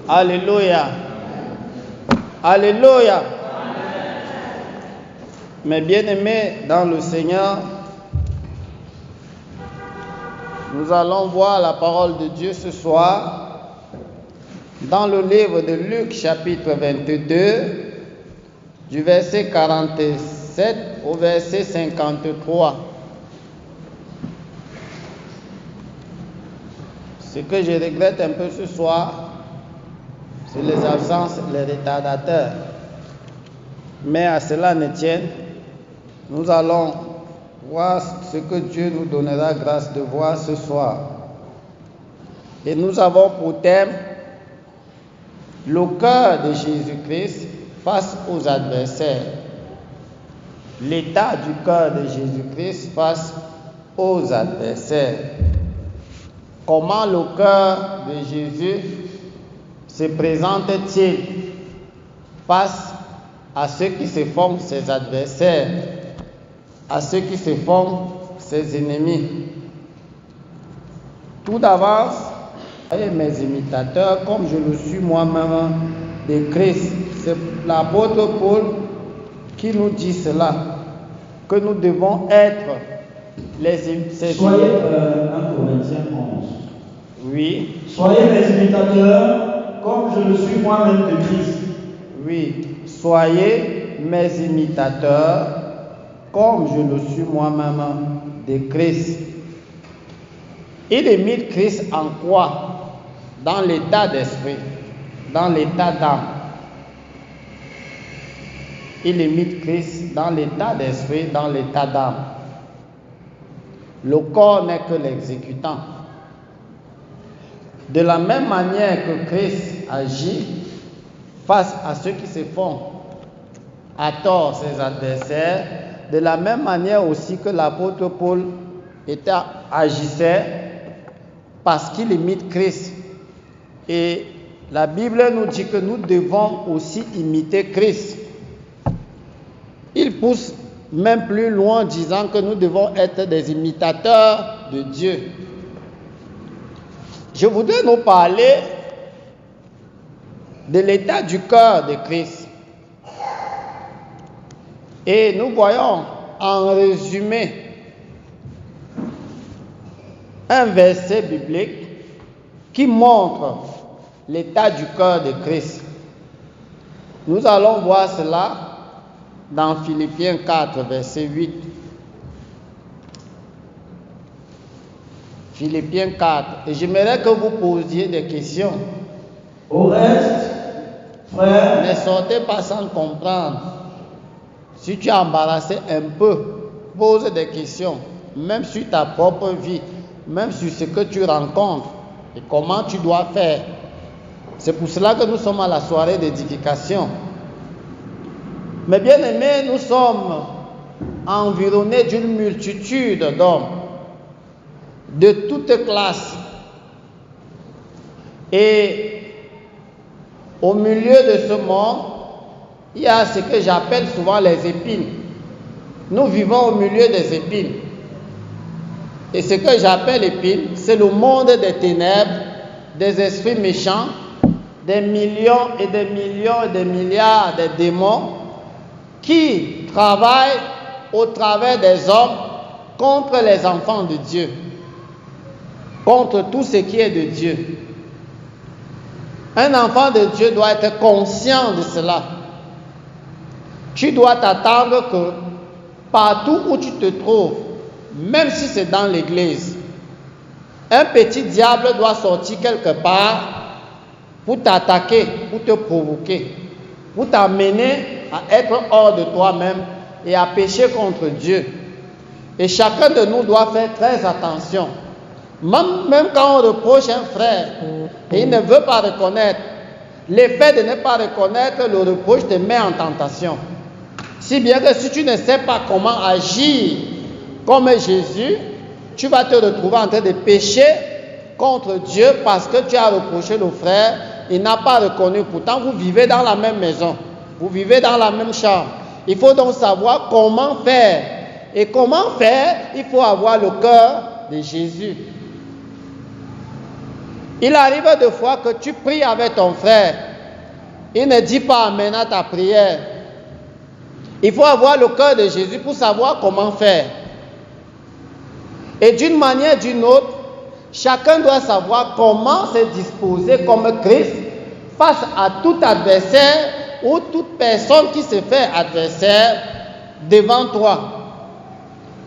Alléluia. Alléluia. Mes bien-aimés dans le Seigneur, nous allons voir la parole de Dieu ce soir dans le livre de Luc chapitre 22, du verset 47 au verset 53. Ce que je regrette un peu ce soir, c'est les absences, les retardateurs. Mais à cela ne tienne, nous allons voir ce que Dieu nous donnera grâce de voir ce soir. Et nous avons pour thème le cœur de Jésus-Christ face aux adversaires. L'état du cœur de Jésus-Christ face aux adversaires. Comment le cœur de Jésus se présente-t-il face à ceux qui se font ses adversaires, à ceux qui se font ses ennemis? Tout d'avance, soyez mes imitateurs comme je le suis moi-même de Christ. C'est l'apôtre Paul qui nous dit cela, que nous devons être ses Soyez 1 Corinthiens 11. Oui. Soyez mes imitateurs comme je le suis moi-même de Christ. Oui. Soyez mes imitateurs comme je le suis moi-même de Christ. Il imite Christ en quoi? Dans l'état d'esprit, dans l'état d'âme. Il imite Christ dans l'état d'esprit, dans l'état d'âme. Le corps n'est que l'exécutant. De la même manière que Christ agit face à ceux qui se font à tort ses adversaires, de la même manière aussi que l'apôtre Paul agissait parce qu'il imite Christ. Et la Bible nous dit que nous devons aussi imiter Christ. Il pousse même plus loin en disant que nous devons être des imitateurs de Dieu. Je voudrais nous parler de l'état du cœur de Christ. Et nous voyons en résumé un verset biblique qui montre l'état du cœur de Christ. Nous allons voir cela dans Philippiens 4, verset 8. Philippiens 4. Et j'aimerais que vous posiez des questions. Au reste, frère, ne sortez pas sans comprendre. Si tu es embarrassé un peu, pose des questions, même sur ta propre vie, même sur ce que tu rencontres et comment tu dois faire. C'est pour cela que nous sommes à la soirée d'édification. Mais bien aimés, nous sommes environnés d'une multitude d'hommes, de toutes classes. Et au milieu de ce monde, il y a ce que j'appelle souvent les épines. Nous vivons au milieu des épines. Et ce que j'appelle épines, c'est le monde des ténèbres, des esprits méchants, des millions et des millions et des milliards de démons qui travaillent au travers des hommes contre les enfants de Dieu, contre tout ce qui est de Dieu. Un enfant de Dieu doit être conscient de cela. Tu dois t'attendre que partout où tu te trouves, même si c'est dans l'église, un petit diable doit sortir quelque part pour t'attaquer, pour te provoquer, pour t'amener à être hors de toi-même et à pécher contre Dieu. Et chacun de nous doit faire très attention. Même quand on reproche un frère et il ne veut pas reconnaître, l'effet de ne pas reconnaître le reproche te met en tentation. Si bien que si tu ne sais pas comment agir comme Jésus, tu vas te retrouver en train de pécher contre Dieu parce que tu as reproché le frère, il n'a pas reconnu. Pourtant, vous vivez dans la même maison, vous vivez dans la même chambre. Il faut donc savoir comment faire. Et comment faire? Il faut avoir le cœur de Jésus. Il arrive des fois que tu pries avec ton frère. Il ne dit pas amen à ta prière. Il faut avoir le cœur de Jésus pour savoir comment faire. Et d'une manière ou d'une autre, chacun doit savoir comment se disposer comme Christ face à tout adversaire ou toute personne qui se fait adversaire devant toi.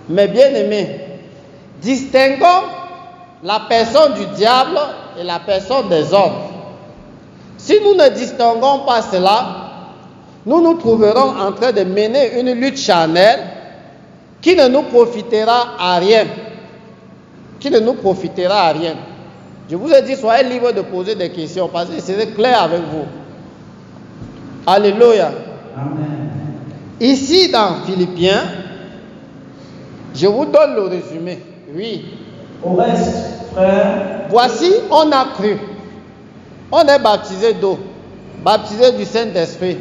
Mes bien-aimés, distinguons la personne du diable et la personne des hommes. Si nous ne distinguons pas cela, nous nous trouverons en train de mener une lutte charnelle qui ne nous profitera à rien. Qui ne nous profitera à rien. Je vous ai dit, soyez libres de poser des questions parce que c'est clair avec vous. Alléluia. Amen. Ici dans Philippiens, je vous donne le résumé. Oui. Au reste, frères, Voici, on a cru. On est baptisé d'eau, baptisé du Saint-Esprit.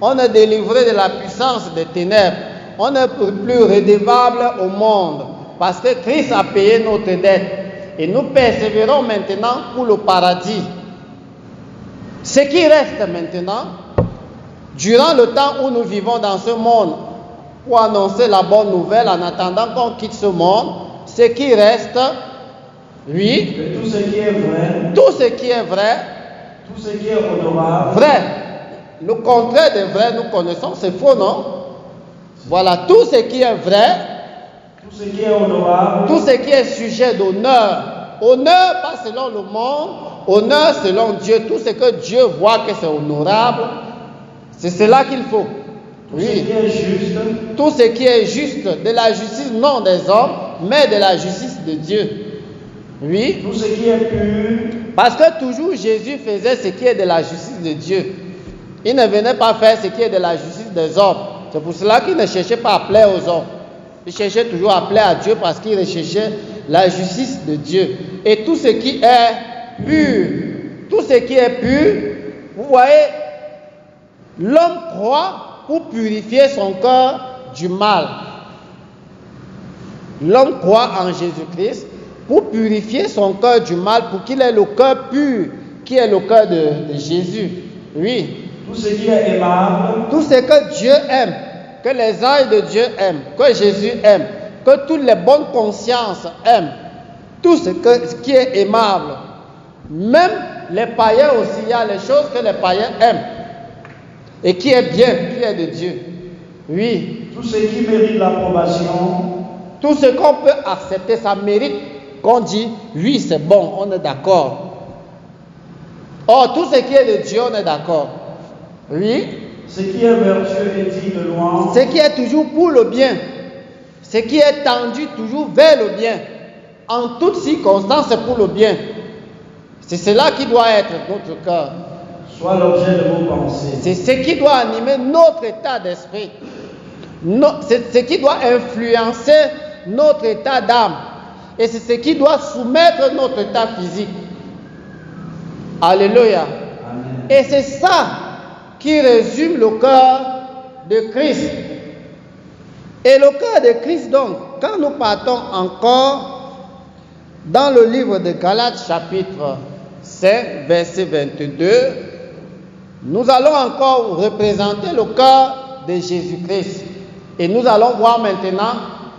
On est délivré de la puissance des ténèbres. On n'est plus redevable au monde parce que Christ a payé notre dette. Et nous persévérons maintenant pour le paradis. Ce qui reste maintenant, durant le temps où nous vivons dans ce monde, pour annoncer la bonne nouvelle en attendant qu'on quitte ce monde, ce qui reste, oui, que tout ce qui est vrai, tout ce qui est vrai, tout ce qui est honorable, vrai. Le contraire de vrai, nous connaissons, c'est faux, non? Voilà, tout ce qui est vrai, tout ce qui est honorable, tout ce qui est sujet d'honneur. Honneur, pas selon le monde, honneur selon Dieu. Tout ce que Dieu voit que c'est honorable, c'est cela qu'il faut. tout ce qui est juste, Tout ce qui est juste, de la justice non des hommes, mais de la justice de Dieu. Oui. tout ce qui est pur, Parce que toujours Jésus faisait ce qui est de la justice de Dieu. Il ne venait pas faire ce qui est de la justice des hommes. C'est pour cela qu'il ne cherchait pas à plaire aux hommes. Il cherchait toujours à plaire à Dieu parce qu'il recherchait la justice de Dieu. Et tout ce qui est pur, tout ce qui est pur, vous voyez, l'homme croit pour purifier son cœur du mal. L'homme croit en Jésus-Christ pour purifier son cœur du mal, pour qu'il ait le cœur pur, qui est le cœur de Jésus. Oui. tout ce qui est aimable, Tout ce que Dieu aime, que les anges de Dieu aiment, que Jésus aime, que toutes les bonnes consciences aiment, tout ce qui est aimable. Même les païens aussi, il y a les choses que les païens aiment et qui est bien, qui est de Dieu. Oui. tout ce qui mérite l'approbation, Tout ce qu'on peut accepter, ça mérite qu'on dit, oui, c'est bon, on est d'accord. Or, tout ce qui est de Dieu, on est d'accord. Oui. ce qui est vertueux et digne de louange, Ce qui est toujours pour le bien. Ce qui est tendu toujours vers le bien. En toutes circonstances, c'est pour le bien. C'est cela qui doit être notre cœur. soit l'objet de vos pensées. C'est ce qui doit animer notre état d'esprit. C'est ce qui doit influencer notre état d'âme. Et c'est ce qui doit soumettre notre état physique. Alléluia. Amen. Et c'est ça qui résume le cœur de Christ. Et le cœur de Christ, donc, quand nous partons encore dans le livre de Galates, chapitre 5, verset 22, nous allons encore représenter le cœur de Jésus-Christ. Et nous allons voir maintenant,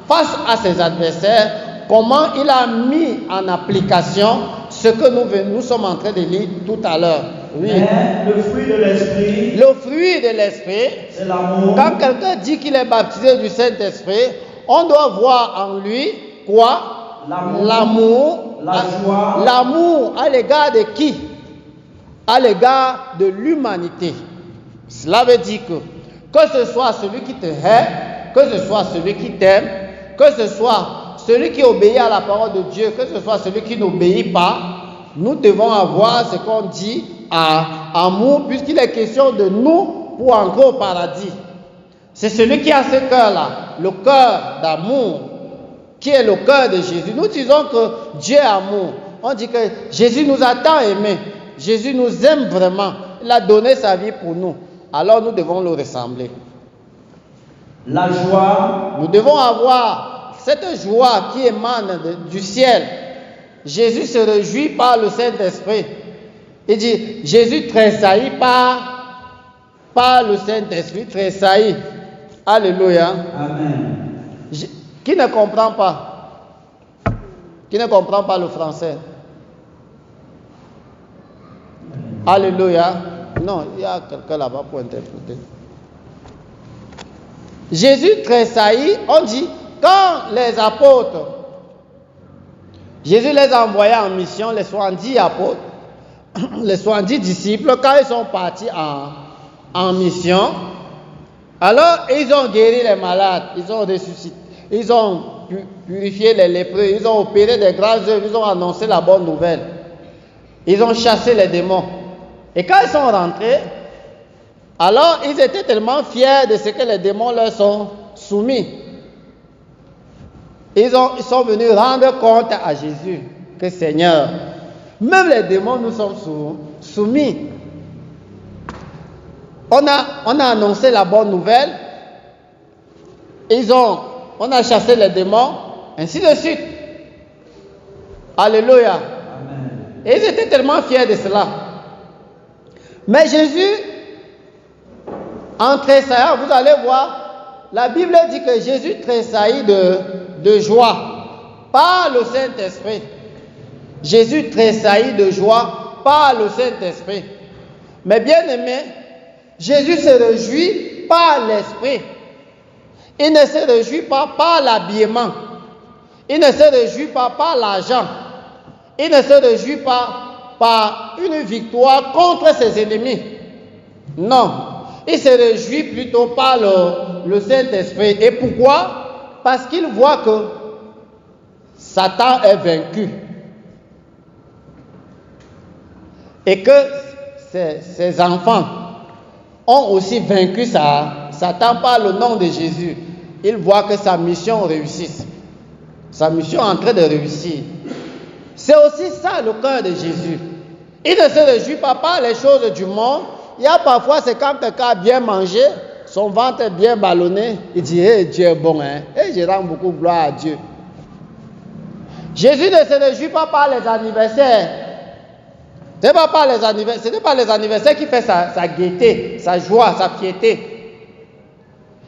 face à ses adversaires, comment il a mis en application ce que nous sommes en train de lire tout à l'heure. Oui. Mais le fruit de l'esprit, Le fruit de l'esprit, c'est l'amour, quand quelqu'un dit qu'il est baptisé du Saint-Esprit, on doit voir en lui quoi? L'amour, la joie, l'amour à l'égard de qui? À l'égard de l'humanité. Cela veut dire que ce soit celui qui te hait, que ce soit celui qui t'aime, que ce soit celui qui obéit à la parole de Dieu, que ce soit celui qui n'obéit pas, nous devons avoir ce qu'on dit amour, puisqu'il est question de nous pour entrer au paradis. C'est celui qui a ce cœur-là, le cœur d'amour, qui est le cœur de Jésus. Nous disons que Dieu est amour. On dit que Jésus nous a tant aimés. Jésus nous aime vraiment. Il a donné sa vie pour nous. Alors nous devons le ressembler. la joie, Nous devons avoir cette joie qui émane du ciel. Jésus se réjouit par le Saint-Esprit. Il dit, Jésus tressaillit par le Saint-Esprit, tressaillit. Alléluia. Amen. Qui ne comprend pas? Qui ne comprend pas le français? Alléluia. Non, il y a quelqu'un là-bas pour interpréter. Jésus tressaillit, on dit, quand les apôtres, Jésus les a envoyés en mission, les 70 apôtres, les 70 disciples, quand ils sont partis en mission, alors ils ont guéri les malades, ils ont ressuscité, ils ont purifié les lépreux, ils ont opéré des grandes œuvres, ils ont annoncé la bonne nouvelle. Ils ont chassé les démons. Et quand ils sont rentrés, alors ils étaient tellement fiers de ce que les démons leur sont soumis. Ils sont venus rendre compte à Jésus que Seigneur, même les démons nous sommes soumis. On a annoncé la bonne nouvelle. On a chassé les démons, ainsi de suite. Alléluia. Amen. Et ils étaient tellement fiers de cela. Mais Jésus, en tressaillant, vous allez voir, la Bible dit que Jésus tressaillit de joie par le Saint-Esprit. Jésus tressaillit de joie par le Saint-Esprit. Mais bien aimé, Jésus se réjouit par l'Esprit. Il ne se réjouit pas par l'habillement. Il ne se réjouit pas par l'argent. Il ne se réjouit pas par une victoire contre ses ennemis. Non. Il se réjouit plutôt par le Saint-Esprit. Et pourquoi? Parce qu'il voit que Satan est vaincu. Et que ses enfants ont aussi vaincu Satan par le nom de Jésus. Il voit que sa mission réussit. Sa mission est en train de réussir. C'est aussi ça le cœur de Jésus. Il ne se réjouit pas par les choses du monde. Il y a parfois, c'est quand quelqu'un a bien mangé, son ventre est bien ballonné, il dit, hey, Dieu est bon, hein? Et je rends beaucoup gloire à Dieu. Jésus ne se réjouit pas par les anniversaires. Ce n'est pas les anniversaires qui fait sa gaieté, sa joie, sa fierté.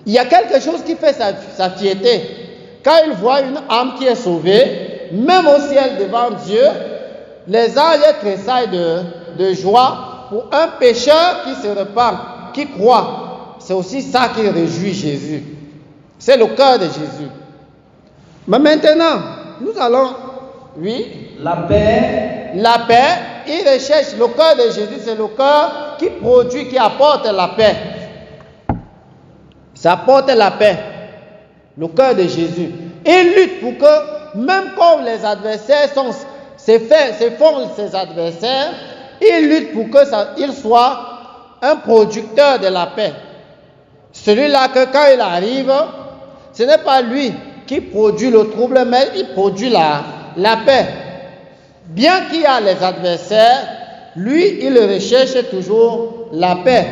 Il y a quelque chose qui fait sa fierté. Quand il voit une âme qui est sauvée, même au ciel devant Dieu, les anges tressaillent de joie pour un pécheur qui se repent, qui croit. C'est aussi ça qui réjouit Jésus. C'est le cœur de Jésus. Mais maintenant, nous allons, oui. La paix. La paix, il recherche le cœur de Jésus, c'est le cœur qui produit, qui apporte la paix. Ça apporte la paix. Le cœur de Jésus. Il lutte pour que, même quand les adversaires font ses adversaires, il lutte pour qu'il soit un producteur de la paix. Celui-là que quand il arrive, ce n'est pas lui qui produit le trouble, mais il produit la paix. Bien qu'il y a les adversaires, lui, il recherche toujours la paix.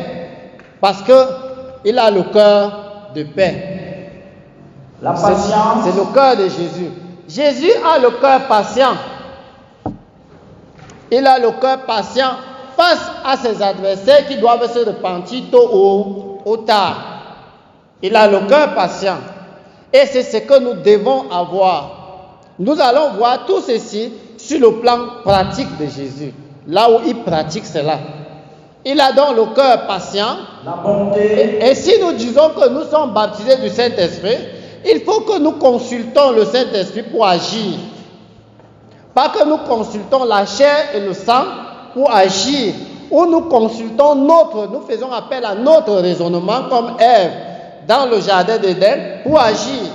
Parce qu'il a le cœur de paix. La patience. C'est le cœur de Jésus. Jésus a le cœur patient. Il a le cœur patient face à ses adversaires qui doivent se repentir tôt ou tard. Il a le cœur patient. Et c'est ce que nous devons avoir. Nous allons voir tout ceci sur le plan pratique de Jésus. Là où il pratique cela. Il a donc le cœur patient. La bonté. Et si nous disons que nous sommes baptisés du Saint-Esprit, il faut que nous consultons le Saint-Esprit pour agir. Pas que nous consultons la chair et le sang pour agir. Ou nous consultons nous faisons appel à notre raisonnement comme Ève dans le jardin d'Éden pour agir.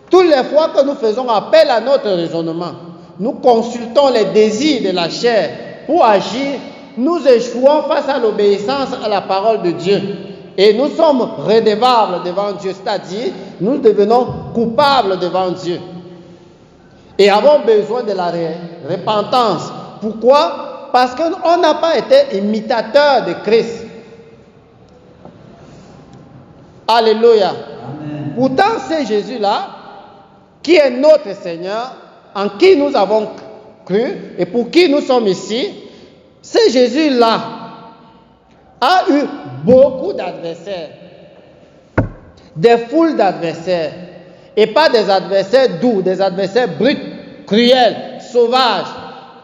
Toutes les fois que nous faisons appel à notre raisonnement, nous consultons les désirs de la chair pour agir, nous échouons face à l'obéissance à la parole de Dieu. Et nous sommes redevables devant Dieu, c'est-à-dire nous devenons coupables devant Dieu. Et avons besoin de la repentance. Pourquoi? Parce qu'on n'a pas été imitateur de Christ. Alléluia. Amen. Pourtant, c'est Jésus-là qui est notre Seigneur, en qui nous avons cru et pour qui nous sommes ici, ce Jésus-là a eu beaucoup d'adversaires, des foules d'adversaires, et pas des adversaires doux, des adversaires bruts, cruels, sauvages.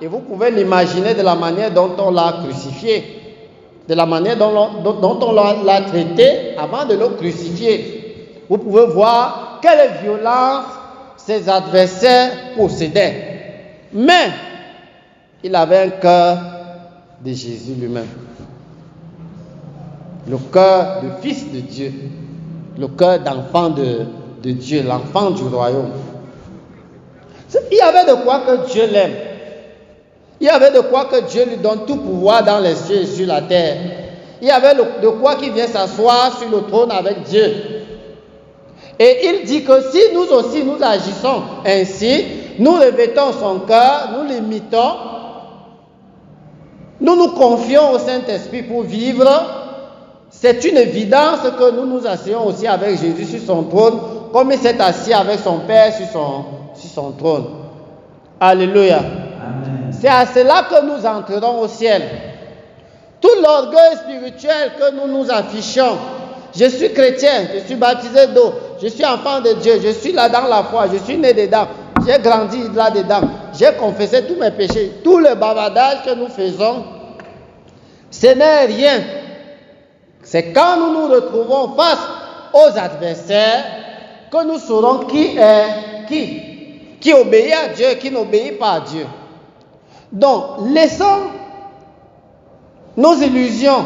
Et vous pouvez l'imaginer de la manière dont on l'a crucifié, de la manière dont on l'a traité avant de le crucifier. Vous pouvez voir quelle violence ses adversaires possédaient. Mais il avait un cœur de Jésus lui-même. Le cœur de fils de Dieu. Le cœur d'enfant de Dieu, l'enfant du royaume. Il y avait de quoi que Dieu l'aime. Il y avait de quoi que Dieu lui donne tout pouvoir dans les cieux et sur la terre. Il y avait de quoi qu'il vient s'asseoir sur le trône avec Dieu. Et il dit que si nous aussi nous agissons ainsi, nous revêtons son cœur, nous l'imitons, nous nous confions au Saint-Esprit pour vivre, c'est une évidence que nous nous asseyons aussi avec Jésus sur son trône, comme il s'est assis avec son Père sur son trône. Alléluia. Amen. C'est à cela que nous entrerons au ciel. Tout l'orgueil spirituel que nous nous affichons, je suis chrétien, je suis baptisé d'eau, je suis enfant de Dieu, je suis là dans la foi, je suis né dedans, j'ai grandi là-dedans, j'ai confessé tous mes péchés, tout le bavardage que nous faisons, ce n'est rien. C'est quand nous nous retrouvons face aux adversaires que nous saurons qui est qui obéit à Dieu, qui n'obéit pas à Dieu. Donc, laissons nos illusions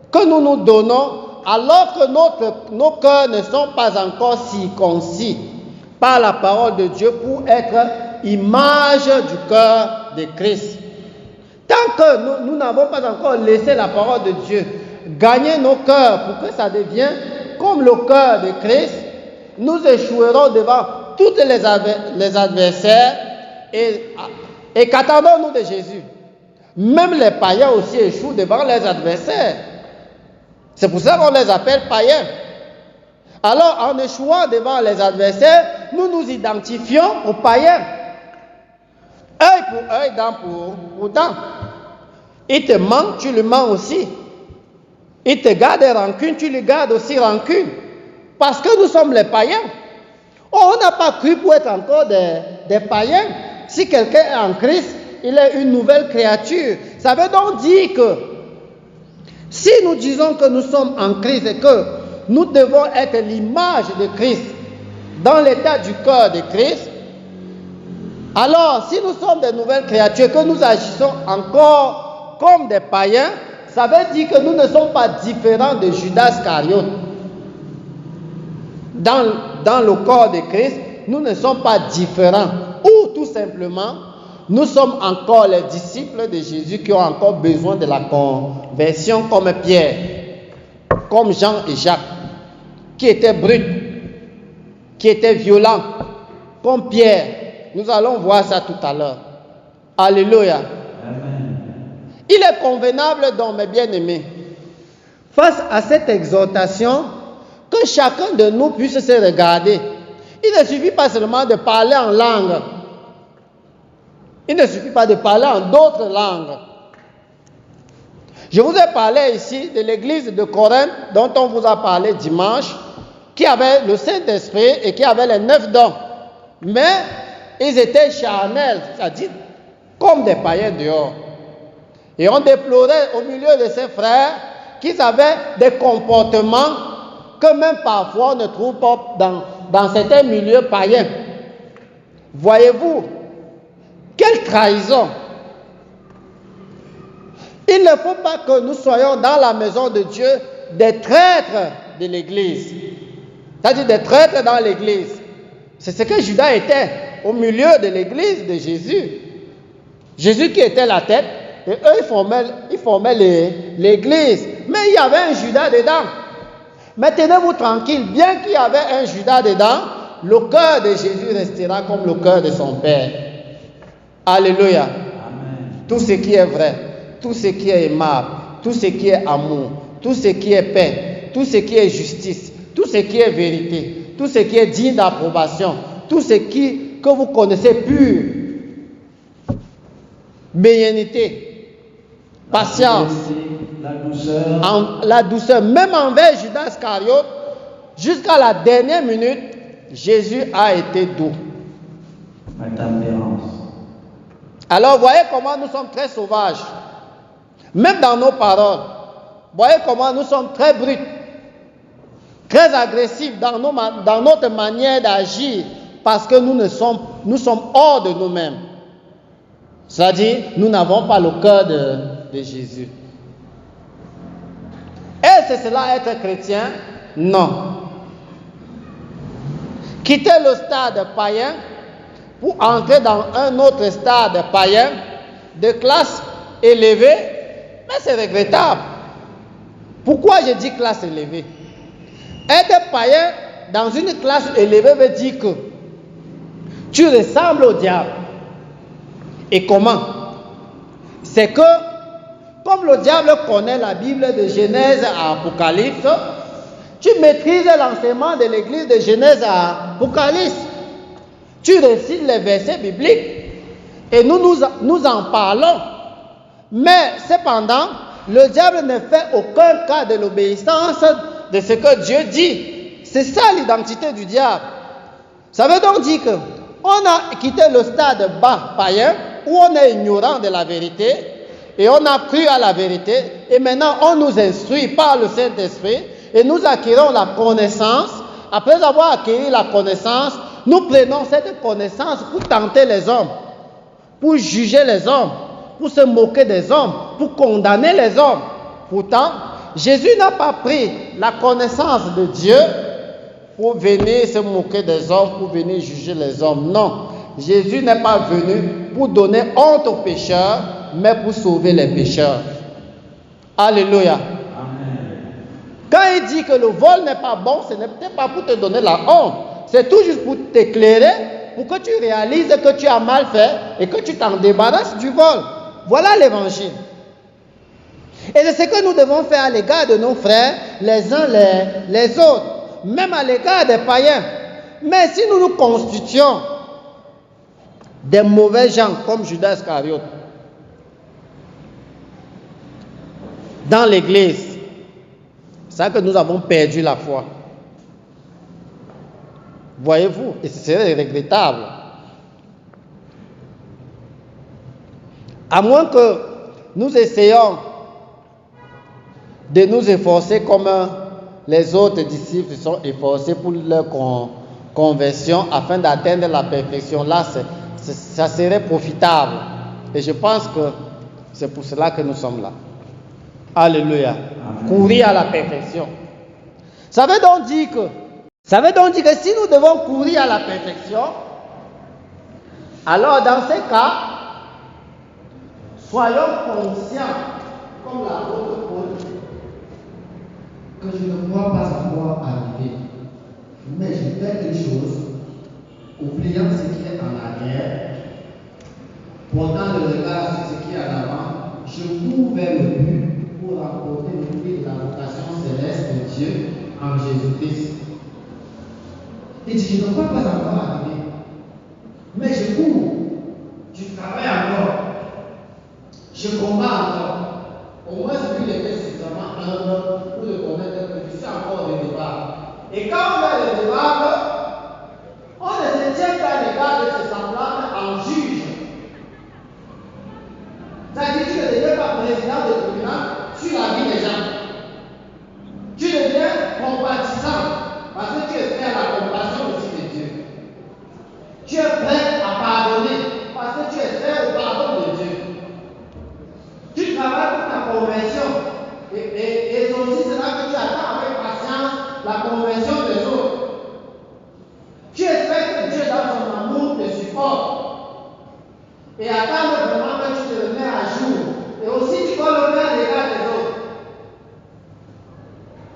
que nous nous donnons alors que nos cœurs ne sont pas encore circoncis par la parole de Dieu pour être image du cœur de Christ. Tant que nous n'avons pas encore laissé la parole de Dieu gagner nos cœurs pour que ça devienne comme le cœur de Christ, nous échouerons devant tous les adversaires. Et qu'attendons-nous de Jésus? Même les païens aussi échouent devant les adversaires. C'est pour ça qu'on les appelle païens. Alors, en échouant devant les adversaires, nous nous identifions aux païens. Œil pour œil, dent pour dent. Il te ment, tu le mens aussi. Il te garde rancune, tu lui gardes aussi rancune. Parce que nous sommes les païens. On n'a pas cru pour être encore des païens. Si quelqu'un est en Christ, il est une nouvelle créature. Ça veut donc dire que si nous disons que nous sommes en Christ et que nous devons être l'image de Christ dans l'état du cœur de Christ, alors si nous sommes des nouvelles créatures, que nous agissons encore comme des païens, ça veut dire que nous ne sommes pas différents de Judas Iscariote. Dans le corps de Christ, nous ne sommes pas différents. Ou tout simplement, nous sommes encore les disciples de Jésus qui ont encore besoin de la conversion comme Pierre, comme Jean et Jacques, qui étaient bruts, qui étaient violents, comme Pierre. Nous allons voir ça tout à l'heure. Alléluia. Amen. Il est convenable donc, mes bien-aimés, face à cette exhortation, que chacun de nous puisse se regarder. Il ne suffit pas seulement de parler en langue. Il ne suffit pas de parler en d'autres langues. Je vous ai parlé ici de l'église de Corinthe, dont on vous a parlé dimanche, qui avait le Saint-Esprit et qui avait les 9 dons. Mais ils étaient charnels, c'est-à-dire comme des païens dehors. Et on déplorait au milieu de ses frères qu'ils avaient des comportements que même parfois on ne trouve pas dans certains milieux païens. Voyez-vous, quelle trahison! Il ne faut pas que nous soyons dans la maison de Dieu des traîtres de l'église. C'est-à-dire des traîtres dans l'église. C'est ce que Judas était au milieu de l'église de Jésus. Jésus qui était la tête, et eux ils formaient l'église. Mais il y avait un Judas dedans. Mais tenez-vous tranquille, bien qu'il y avait un Judas dedans, le cœur de Jésus restera comme le cœur de son Père. Alléluia. Amen. Tout ce qui est vrai, tout ce qui est aimable, tout ce qui est amour, tout ce qui est paix, tout ce qui est justice, tout ce qui est vérité, tout ce qui est digne d'approbation, tout ce que vous connaissez pur, bénignité, patience, la douceur, même envers Judas Iscariote, jusqu'à la dernière minute, Jésus a été doux. La tempérance. Alors, voyez comment nous sommes très sauvages, même dans nos paroles. Voyez comment nous sommes très bruts, très agressifs dans notre manière d'agir, parce que nous sommes hors de nous-mêmes. C'est-à-dire, nous n'avons pas le cœur de Jésus. Est-ce que cela être chrétien? Non. Quitter le stade païen pour entrer dans un autre stade païen de classe élevée, mais c'est regrettable. Pourquoi je dis classe élevée? Être païen dans une classe élevée veut dire que tu ressembles au diable. Et comment? C'est que, comme le diable connaît la Bible de Genèse à Apocalypse, tu maîtrises l'enseignement de l'église de Genèse à Apocalypse. Tu récites les versets bibliques et nous en parlons. Mais cependant, le diable ne fait aucun cas de l'obéissance de ce que Dieu dit. C'est ça l'identité du diable. Ça veut donc dire qu'on a quitté le stade bas païen où on est ignorant de la vérité et on a cru à la vérité et maintenant on nous instruit par le Saint-Esprit et nous acquérons la connaissance. Après avoir acquis la connaissance, nous prenons cette connaissance pour tenter les hommes, pour juger les hommes, pour se moquer des hommes, pour condamner les hommes. Pourtant, Jésus n'a pas pris la connaissance de Dieu pour venir se moquer des hommes, pour venir juger les hommes. Non, Jésus n'est pas venu pour donner honte aux pécheurs, mais pour sauver les pécheurs. Alléluia. Amen. Quand il dit que le vol n'est pas bon, ce n'est peut-être pas pour te donner la honte. C'est tout juste pour t'éclairer, pour que tu réalises que tu as mal fait et que tu t'en débarrasses du vol. Voilà l'évangile. Et c'est ce que nous devons faire à l'égard de nos frères, les uns les autres, même à l'égard des païens. Mais si nous nous constituons des mauvais gens comme Judas Iscariote dans l'église, c'est ça que nous avons perdu la foi. Voyez-vous, et ce serait regrettable. À moins que nous essayions de nous efforcer comme les autres disciples se sont efforcés pour leur conversion afin d'atteindre la perfection. Là, ça serait profitable. Et je pense que c'est pour cela que nous sommes là. Alléluia. Amen. Courir à la perfection. Ça veut donc dire que si nous devons courir à la perfection, alors dans ces cas, soyons conscients, comme l'apôtre Paul, que je ne crois pas encore arriver. Mais je fais une chose, oubliant ce qui est en arrière, portant le regard sur ce qui est en avant, je cours vers le but pour remporter le prix de la vocation céleste de Dieu en Jésus-Christ. Il dit, je ne crois pas encore arriver, mais je cours, je travaille encore, je combats encore. Au moins, celui qui était suffisamment humble pour le connaître que je suis encore au départ. Et quand on a le départ, on ne se tient pas à l'égard de ses semblables en juge. C'est-à-dire que tu ne deviens pas président de tribunal sur la vie des gens. Tu deviens compatissant parce que tu es prêt à la compassion aussi de Dieu. Tu es prêt à pardonner parce que tu es prêt au pardon de Dieu. Tu travailles pour ta conversion et aussi c'est là que tu attends avec patience la conversion des autres. Tu espères que Dieu dans son amour te supporte et attends vraiment que tu te le mets à jour. Et aussi tu dois le faire à l'égard des autres.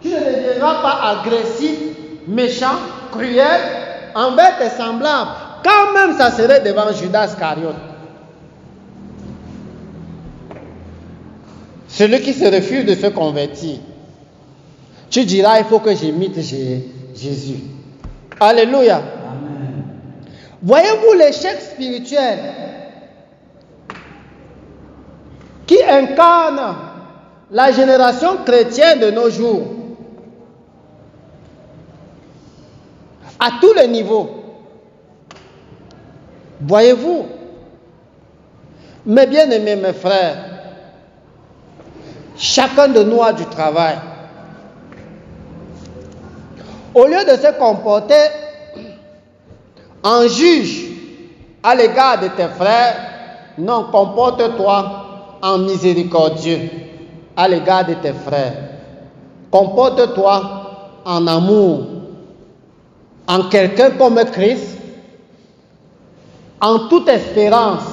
Tu ne deviendras pas agressif, méchant, cruel envers tes semblables. Quand même ça serait devant Judas Iscariote. Celui qui se refuse de se convertir. Tu diras, il faut que j'imite Jésus. Alléluia. Amen. Voyez-vous l'échec spirituel qui incarne la génération chrétienne de nos jours, à tous les niveaux. Voyez-vous, mes bien-aimés, mes frères, chacun de nous a du travail. Au lieu de se comporter en juge à l'égard de tes frères, non, comporte-toi en miséricordieux à l'égard de tes frères. Comporte-toi en amour, en quelqu'un comme Christ, en toute espérance.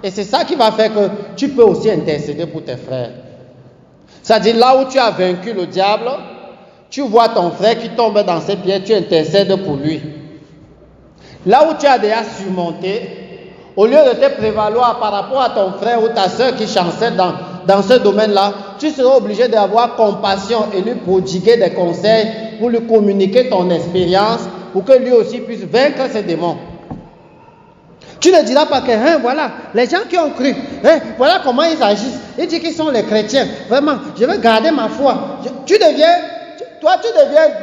Et c'est ça qui va faire que tu peux aussi intercéder pour tes frères. C'est-à-dire là où tu as vaincu le diable, tu vois ton frère qui tombe dans ses pieds, tu intercèdes pour lui. Là où tu as déjà surmonté, au lieu de te prévaloir par rapport à ton frère ou ta soeur qui chancelle dans ce domaine-là, tu seras obligé d'avoir compassion et lui prodiguer des conseils pour lui communiquer ton expérience, pour que lui aussi puisse vaincre ses démons. Tu ne diras pas que, voilà, les gens qui ont cru, voilà comment ils agissent. Ils disent qu'ils sont les chrétiens. Vraiment, je vais garder ma foi. Tu deviens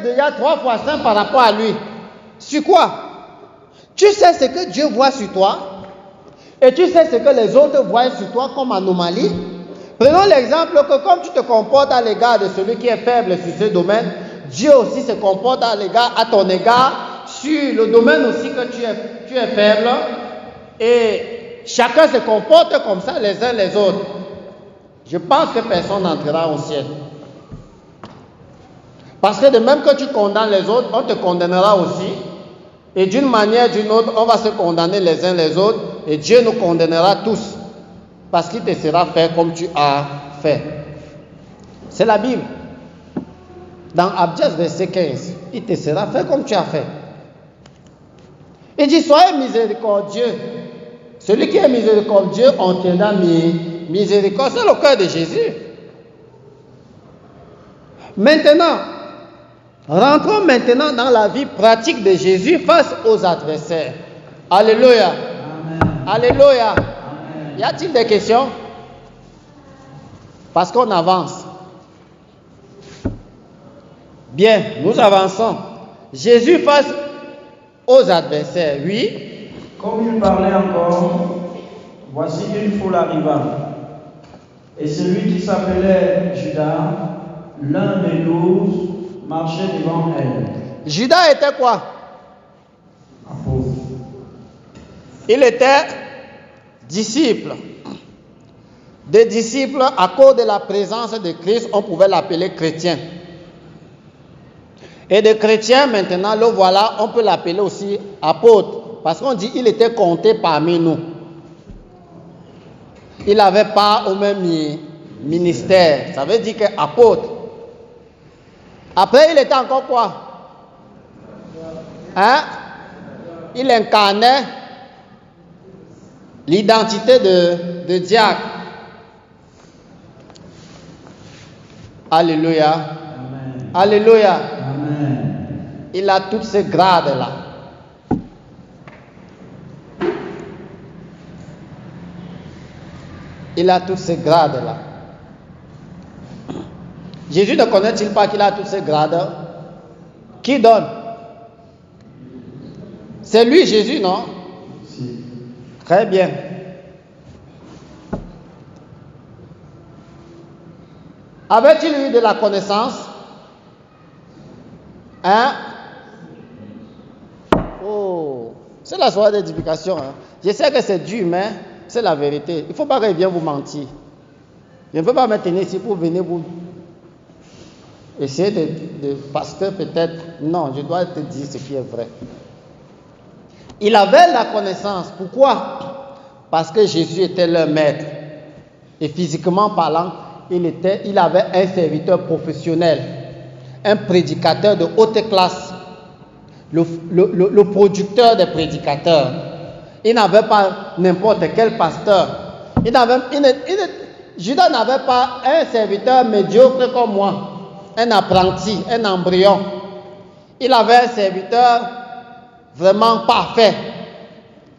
déjà 3 fois saint par rapport à lui. Sur quoi? Tu sais ce que Dieu voit sur toi et tu sais ce que les autres voient sur toi comme anomalie. Prenons l'exemple que comme tu te comportes à l'égard de celui qui est faible sur ce domaine, Dieu aussi se comporte à ton égard sur le domaine aussi que tu es faible. Et chacun se comporte comme ça les uns les autres. Je pense que personne n'entrera au ciel. Parce que de même que tu condamnes les autres, on te condamnera aussi. Et d'une manière ou d'une autre, on va se condamner les uns les autres. Et Dieu nous condamnera tous. Parce qu'il te sera fait comme tu as fait. C'est la Bible. Dans Abdias verset 15, il te sera fait comme tu as fait. Il dit, soyez miséricordieux. Celui qui est miséricordieux, on tiendra miséricorde. C'est le cœur de Jésus. Maintenant, rentrons maintenant dans la vie pratique de Jésus face aux adversaires. Alléluia. Amen. Alléluia. Amen. Y a-t-il des questions? Parce qu'on avance. Bien, nous avançons. Jésus face aux adversaires, oui. Comme il parlait encore, voici une foule arriva. Et celui qui s'appelait Judas, l'un des 12, marchait devant elle. Judas était quoi? Apôtre. Il était disciple. Des disciples, à cause de la présence de Christ, on pouvait l'appeler chrétien. Et de chrétien, maintenant, le voilà, on peut l'appeler aussi apôtre. Parce qu'on dit qu'il était compté parmi nous. Il n'avait pas au même ministère. Ça veut dire qu'apôtre. Après, il était encore quoi? Il incarnait l'identité de diacre. Alléluia. Amen. Alléluia. Amen. Il a tous ces grades-là. Il a tous ces grades-là. Jésus ne connaît-il pas qu'il a tous ces grades? Qui donne? C'est lui, Jésus, non? Si. Très bien. Avait-il eu de la connaissance? Oh, c'est la soirée d'édification. Je sais que c'est dur, mais c'est la vérité. Il ne faut pas que je vienne vous mentir. Je ne peux pas me tenir ici pour venir vous essayer de pasteur peut-être. Non, je dois te dire ce qui est vrai. Il avait la connaissance. Pourquoi? Parce que Jésus était leur maître. Et physiquement parlant, il avait un serviteur professionnel, un prédicateur de haute classe, le producteur des prédicateurs. Il n'avait pas n'importe quel pasteur. Judas n'avait pas un serviteur médiocre comme moi, un apprenti, un embryon. Il avait un serviteur vraiment parfait,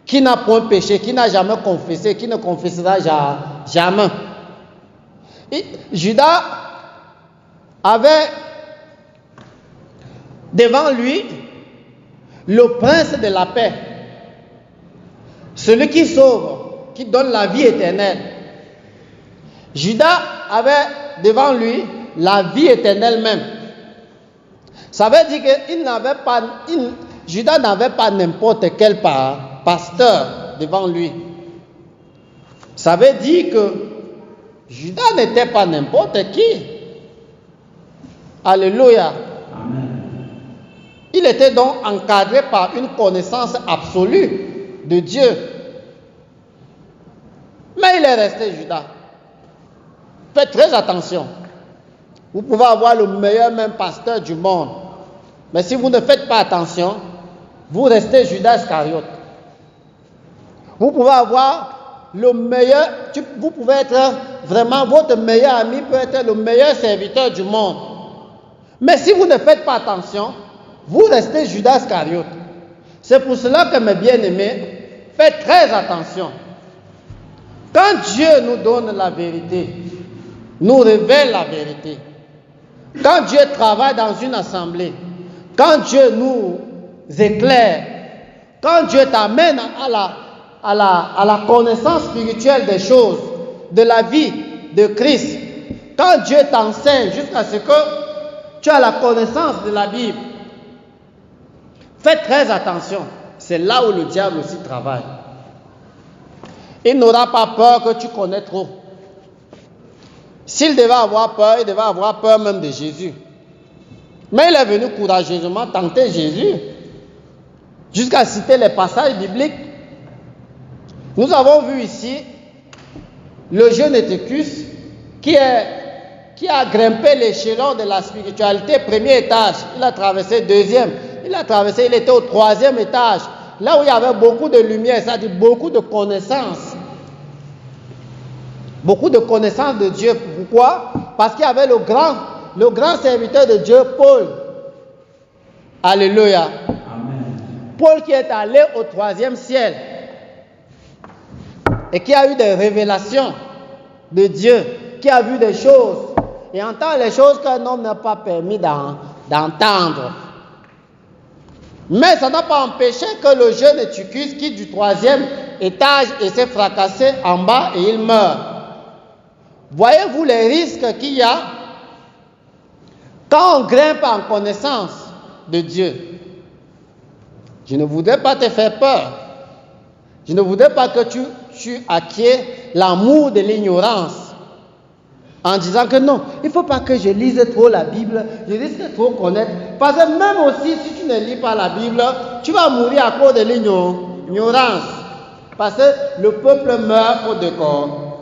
qui n'a point péché, qui n'a jamais confessé, qui ne confessera jamais. Judas avait devant lui le prince de la paix, celui qui sauve, qui donne la vie éternelle. Judas avait devant lui la vie éternelle même. Ça veut dire que Judas n'avait pas n'importe quel pasteur devant lui. Ça veut dire que Judas n'était pas n'importe qui. Alléluia. Amen. Il était donc encadré par une connaissance absolue de Dieu. Mais il est resté Judas. Faites très attention. Vous pouvez avoir le meilleur même pasteur du monde. Mais si vous ne faites pas attention, vous restez Judas Iscariote. Vous pouvez avoir le meilleur, vous pouvez être vraiment, votre meilleur ami peut être le meilleur serviteur du monde. Mais si vous ne faites pas attention, vous restez Judas Iscariote. C'est pour cela que mes bien-aimés, faites très attention. Quand Dieu nous donne la vérité, nous révèle la vérité, quand Dieu travaille dans une assemblée, quand Dieu nous éclaire, quand Dieu t'amène à la connaissance spirituelle des choses, de la vie de Christ, quand Dieu t'enseigne jusqu'à ce que tu as la connaissance de la Bible, faites très attention. C'est là où le diable aussi travaille. Il n'aura pas peur que tu connais trop. S'il devait avoir peur, il devait avoir peur même de Jésus. Mais il est venu courageusement tenter Jésus, jusqu'à citer les passages bibliques. Nous avons vu ici le jeune Étéchus qui a grimpé l'échelon de la spiritualité, premier étage. Il a traversé deuxième. Il était au troisième étage. Là où il y avait beaucoup de lumière, c'est-à-dire beaucoup de connaissances. Beaucoup de connaissances de Dieu. Pourquoi? Parce qu'il y avait le grand serviteur de Dieu, Paul. Alléluia. Amen. Paul qui est allé au troisième ciel et qui a eu des révélations de Dieu, qui a vu des choses et entend les choses qu'un homme n'a pas permis d'entendre. Mais ça n'a pas empêché que le jeune Étéchus quitte du troisième étage et s'est fracassé en bas et il meurt. Voyez-vous les risques qu'il y a quand on grimpe en connaissance de Dieu? Je ne voudrais pas te faire peur. Je ne voudrais pas que tu acquiers l'amour de l'ignorance en disant que non, il ne faut pas que je lise trop la Bible, je risque de trop connaître. Parce que même aussi, si tu ne lis pas la Bible, tu vas mourir à cause de l'ignorance. Parce que le peuple meurt faute de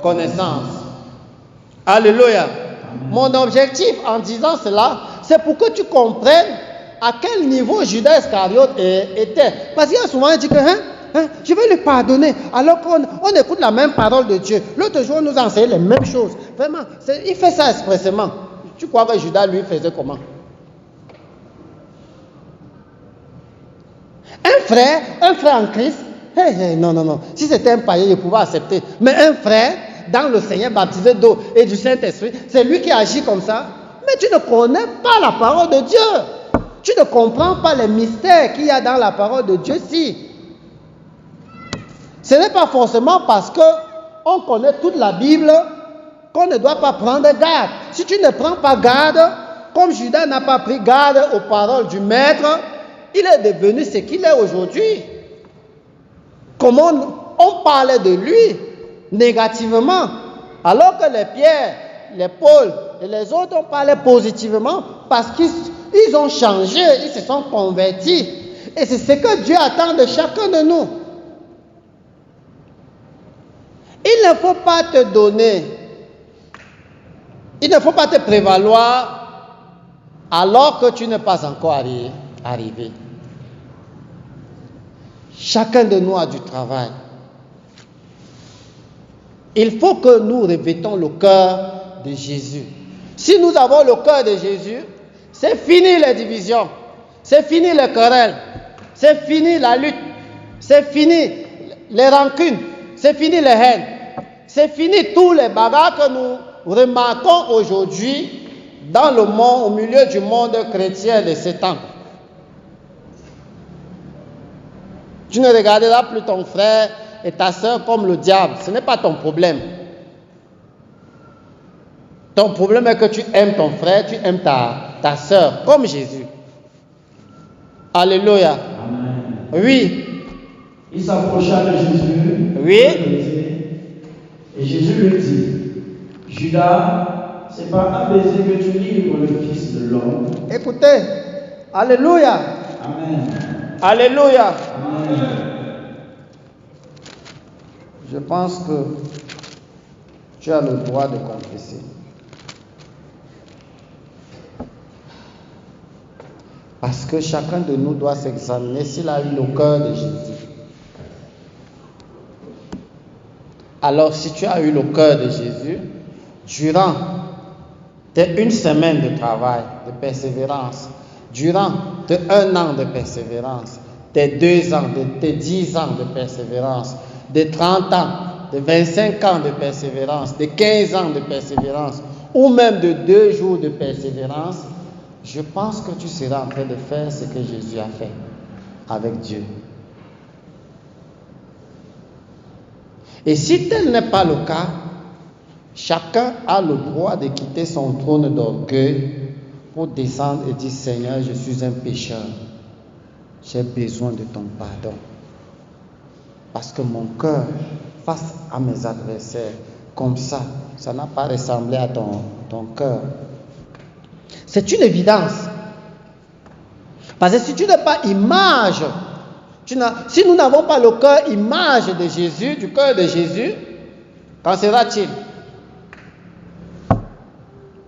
connaissance. Alléluia. Amen. Mon objectif en disant cela, c'est pour que tu comprennes à quel niveau Judas Iscariote était. Parce qu'il y a souvent dit que je vais lui pardonner alors qu'on écoute la même parole de Dieu. L'autre jour, on nous enseigne les mêmes choses. Vraiment, il fait ça expressément. Tu crois que Judas, lui, faisait comment? Un frère en Christ, non. Si c'était un païen, il pouvait accepter. Mais un frère, dans le Seigneur baptisé d'eau et du Saint-Esprit, c'est lui qui agit comme ça. Mais tu ne connais pas la parole de Dieu. Tu ne comprends pas les mystères qu'il y a dans la parole de Dieu. Si. Ce n'est pas forcément parce qu'on connaît toute la Bible qu'on ne doit pas prendre garde. Si tu ne prends pas garde, comme Judas n'a pas pris garde aux paroles du Maître, il est devenu ce qu'il est aujourd'hui. Comment on parlait de lui négativement, alors que les Pierre, les Paul et les autres ont parlé positivement parce qu'ils ont changé, ils se sont convertis. Et c'est ce que Dieu attend de chacun de nous. Il ne faut pas te donner, il ne faut pas te prévaloir alors que tu n'es pas encore arrivé. Chacun de nous a du travail. Il faut que nous revêtons le cœur de Jésus. Si nous avons le cœur de Jésus, c'est fini les divisions, c'est fini les querelles, c'est fini la lutte, c'est fini les rancunes, c'est fini les haines, c'est fini tous les bagarres que nous remarquons aujourd'hui dans le monde, au milieu du monde chrétien de ces temps. Tu ne regarderas plus ton frère et ta soeur comme le diable. Ce n'est pas ton problème. Ton problème est que tu aimes ton frère, tu aimes ta soeur, comme Jésus. Alléluia. Amen. Oui. Il s'approcha de Jésus. Oui. Et Jésus lui dit, Judas, c'est par un baiser que tu livres le Fils de l'homme. Écoutez. Alléluia. Amen. Alléluia. Amen. Je pense que tu as le droit de confesser. Parce que chacun de nous doit s'examiner s'il a eu le cœur de Jésus. Alors si tu as eu le cœur de Jésus, durant tes 1 semaine de travail, de persévérance, durant tes 1 an de persévérance, tes 2 ans, tes 10 ans de persévérance, de 30 ans, de 25 ans de persévérance, de 15 ans de persévérance, ou même de 2 jours de persévérance, je pense que tu seras en train de faire ce que Jésus a fait avec Dieu. Et si tel n'est pas le cas, chacun a le droit de quitter son trône d'orgueil pour descendre et dire, Seigneur, je suis un pécheur. J'ai besoin de ton pardon. Parce que mon cœur, face à mes adversaires, comme ça n'a pas ressemblé à ton cœur. C'est une évidence. Parce que si tu n'as pas image, si nous n'avons pas le cœur image de Jésus, du cœur de Jésus, qu'en sera-t-il?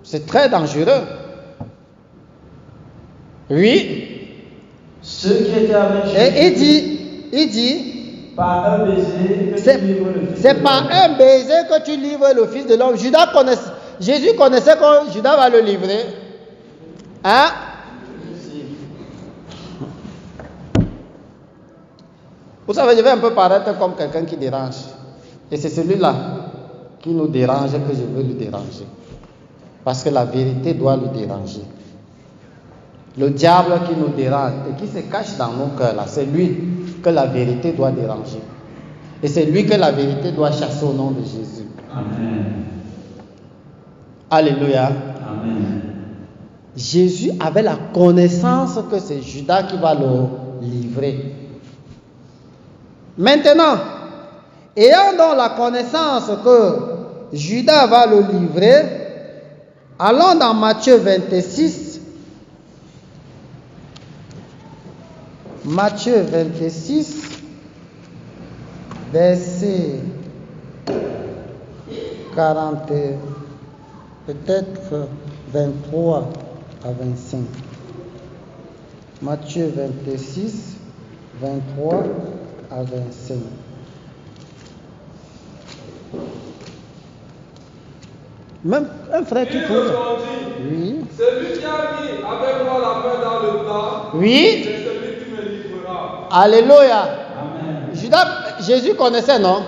C'est très dangereux. Oui. Ceux qui étaient avec Jésus. Et il dit, par un baiser que tu livres le Fils de l'homme. C'est par un baiser que tu livres le Fils de l'homme. Jésus connaissait que Judas va le livrer. Hein? Vous savez, je vais un peu paraître comme quelqu'un qui dérange. Et c'est celui-là qui nous dérange que je veux lui déranger. Parce que la vérité doit le déranger. Le diable qui nous dérange et qui se cache dans nos cœurs, là, c'est lui que la vérité doit déranger. Et c'est lui que la vérité doit chasser au nom de Jésus. Amen. Alléluia. Amen. Jésus avait la connaissance que c'est Judas qui va le livrer. Maintenant, ayant donc la connaissance que Judas va le livrer, allons dans Matthieu 26. Matthieu 26, verset 40, peut-être 23 à 25. Matthieu 26, 23 à 25. Même un frère qui trouve. Oui. Celui qui a mis avec moi la main dans le plat, Oui. c'est celui qui me livrera. Alléluia. Amen. Jésus connaissait, non?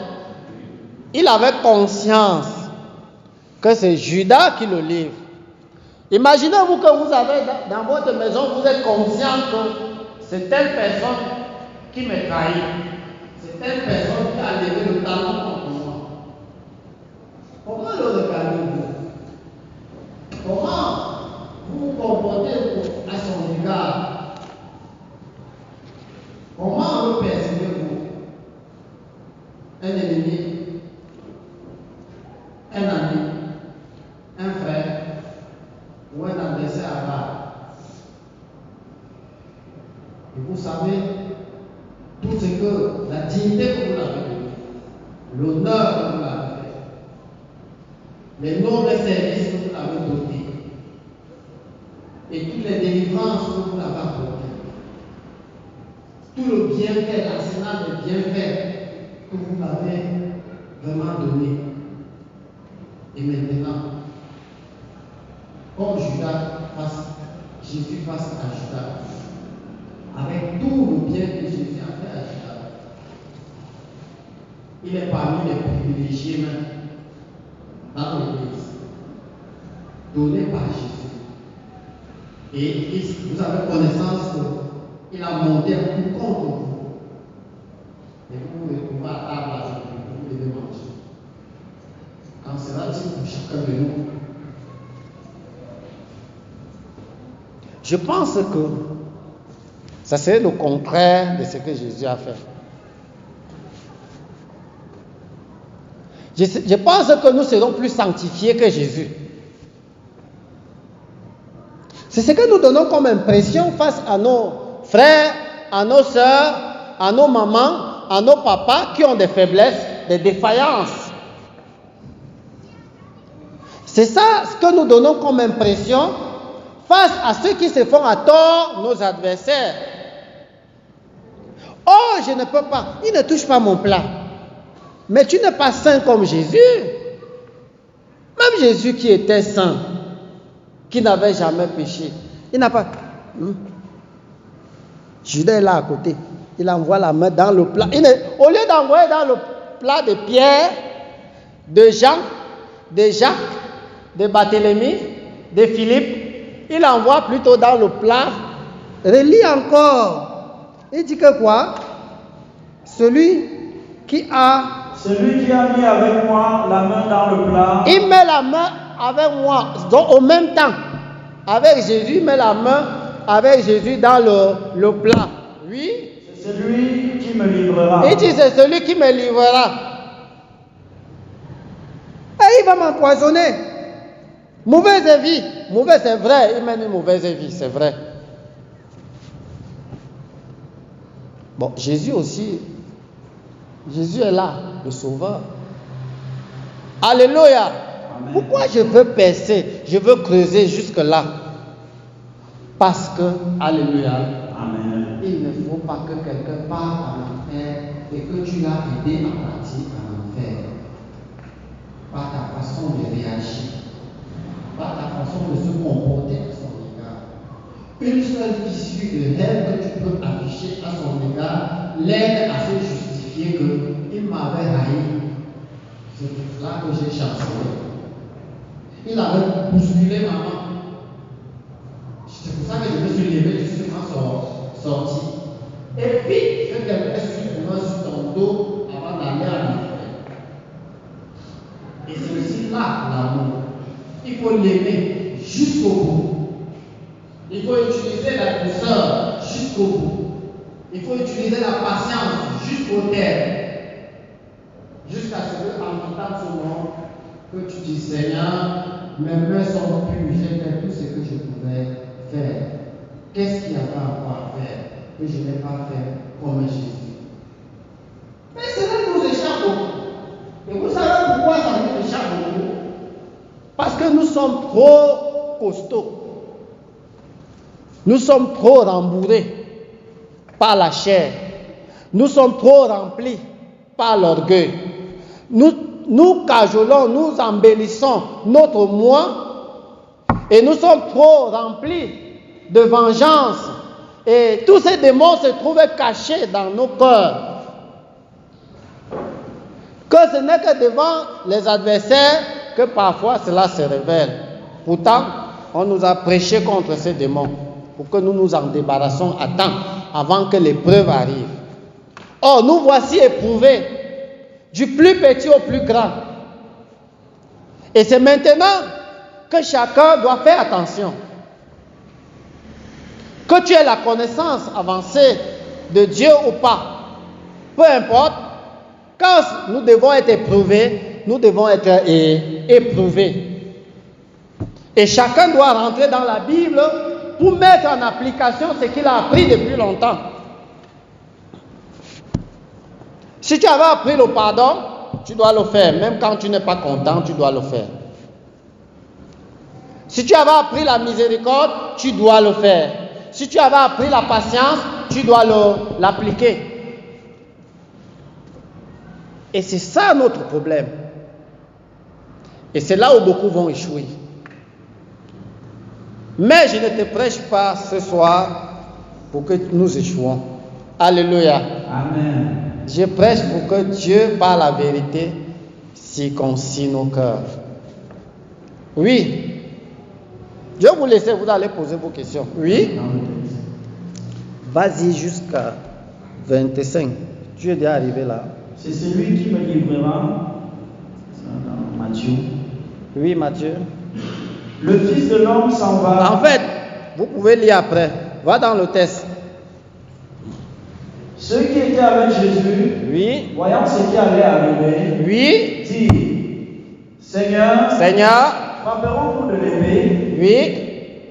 Il avait conscience que c'est Judas qui le livre. Imaginez-vous que vous avez dans votre maison, vous êtes conscient que c'est telle personne qui me trahit. C'est telle personne qui a levé le talon contre moi. Comment le regardez-vous? Comment vous vous comportez à son égard? Comment le percevez-vous? Un ennemi, un ami, un frère ou un adversaire à part. Et vous savez, tout ce que la dignité que vous l'avez donnée, l'honneur que vous l'avez fait, les nobles services que vous l'avez donnés, et toutes les délivrances que vous l'avez apportées, tout le bienfait, l'arsenal de bienfaits que vous m'avez vraiment donné. Et maintenant, comme Jésus face à Judas, avec tout le bien que Jésus a fait à Judas, il est parmi les privilégiés même dans l'Église. donné par Jésus. Et vous avez connaissance qu'il a monté un coup contre vous. Et vous pouvez trouver à table avec lui, vous devez manger. Quand cela dit pour chacun de nous. Je pense que ça serait le contraire de ce que Jésus a fait. Je pense que nous serons plus sanctifiés que Jésus. C'est ce que nous donnons comme impression face à nos frères, à nos sœurs, à nos mamans, à nos papas qui ont des faiblesses, des défaillances. C'est ça ce que nous donnons comme impression face à ceux qui se font à tort, nos adversaires. Oh, je ne peux pas, il ne touche pas mon plat. Mais tu n'es pas saint comme Jésus. Même Jésus qui était saint, qui n'avait jamais péché, il n'a pas... Judas est là à côté. Il envoie la main dans le plat. Au lieu d'envoyer dans le plat de Pierre, de Jean, de Jacques, de Barthélemy, de Philippe, il envoie plutôt dans le plat. Relis encore. Il dit que quoi? Celui qui a mis avec moi la main dans le plat. Il met la main avec moi. Donc au même temps, avec Jésus, il met la main avec Jésus dans le plat. Oui. C'est celui qui me livrera. Il dit c'est celui qui me livrera. Et il va m'empoisonner. Mauvaise vie. Mauvais, c'est vrai. Il mène une mauvaise vie, c'est vrai. Bon, Jésus aussi. Jésus est là, le Sauveur. Alléluia. Amen. Pourquoi je veux percer, je veux creuser jusque-là? Parce que, alléluia, amen. Il ne faut pas que quelqu'un parte en enfer et que tu l'as aidé à partir en enfer. Par ta façon de réagir, par ta façon de se comporter à son égard. Une seule issue de haine que tu peux afficher à son égard l'aide à se justifier qu'il m'avait haï. C'est pour cela que j'ai chancelé. Il avait bousculé maman. C'est pour ça que je me suis levé, je suis sorti. Et puis, que quelqu'un sur ton dos avant d'aller à l'enfer. Et c'est aussi là l'amour. Il faut l'aimer jusqu'au bout. Il faut utiliser la douceur jusqu'au bout. Il faut utiliser la patience jusqu'au terme. Jusqu'à ce qu'en quittant ce monde, que tu dis Seigneur, mes mains sont pures, j'ai fait tout ce que je pouvais faire. Qu'est-ce qu'il y avait encore à faire que je n'ai pas fait comme Jésus? Mais cela nous échappe beaucoup. Et vous savez pourquoi ça nous échappe beaucoup? Parce que nous sommes trop costauds. Nous sommes trop rembourrés par la chair. Nous sommes trop remplis par l'orgueil. Nous cajolons, nous embellissons notre moi et nous sommes trop remplis de vengeance. Et tous ces démons se trouvent cachés dans nos cœurs. Que ce n'est que devant les adversaires que parfois cela se révèle. Pourtant, on nous a prêché contre ces démons pour que nous nous en débarrassons à temps avant que l'épreuve arrive. Or, nous voici éprouvés du plus petit au plus grand. Et c'est maintenant que chacun doit faire attention. Que tu aies la connaissance avancée de Dieu ou pas, peu importe, quand nous devons être éprouvés, nous devons être éprouvés. Et chacun doit rentrer dans la Bible pour mettre en application ce qu'il a appris depuis longtemps. Si tu avais appris le pardon, tu dois le faire. Même quand tu n'es pas content, tu dois le faire. Si tu avais appris la miséricorde, tu dois le faire. Si tu avais appris la patience, tu dois l'appliquer. Et c'est ça notre problème. Et c'est là où beaucoup vont échouer. Mais je ne te prêche pas ce soir pour que nous échouons. Alléluia. Amen. Je prêche pour que Dieu, par la vérité, circoncis nos cœurs. Oui, Je vais vous laisser, vous allez poser vos questions. Oui? dans le texte. Vas-y jusqu'à 25. Tu es déjà arrivé là. C'est celui qui me livrera, dans Matthieu. Oui, Matthieu. Le Fils de l'homme s'en va. En fait, vous pouvez lire après. Va dans le texte. Ceux qui étaient avec Jésus, Oui. voyant ce qui allait arriver, Oui. dirent, Seigneur, Seigneur. frapperons-nous de l'épée? Oui.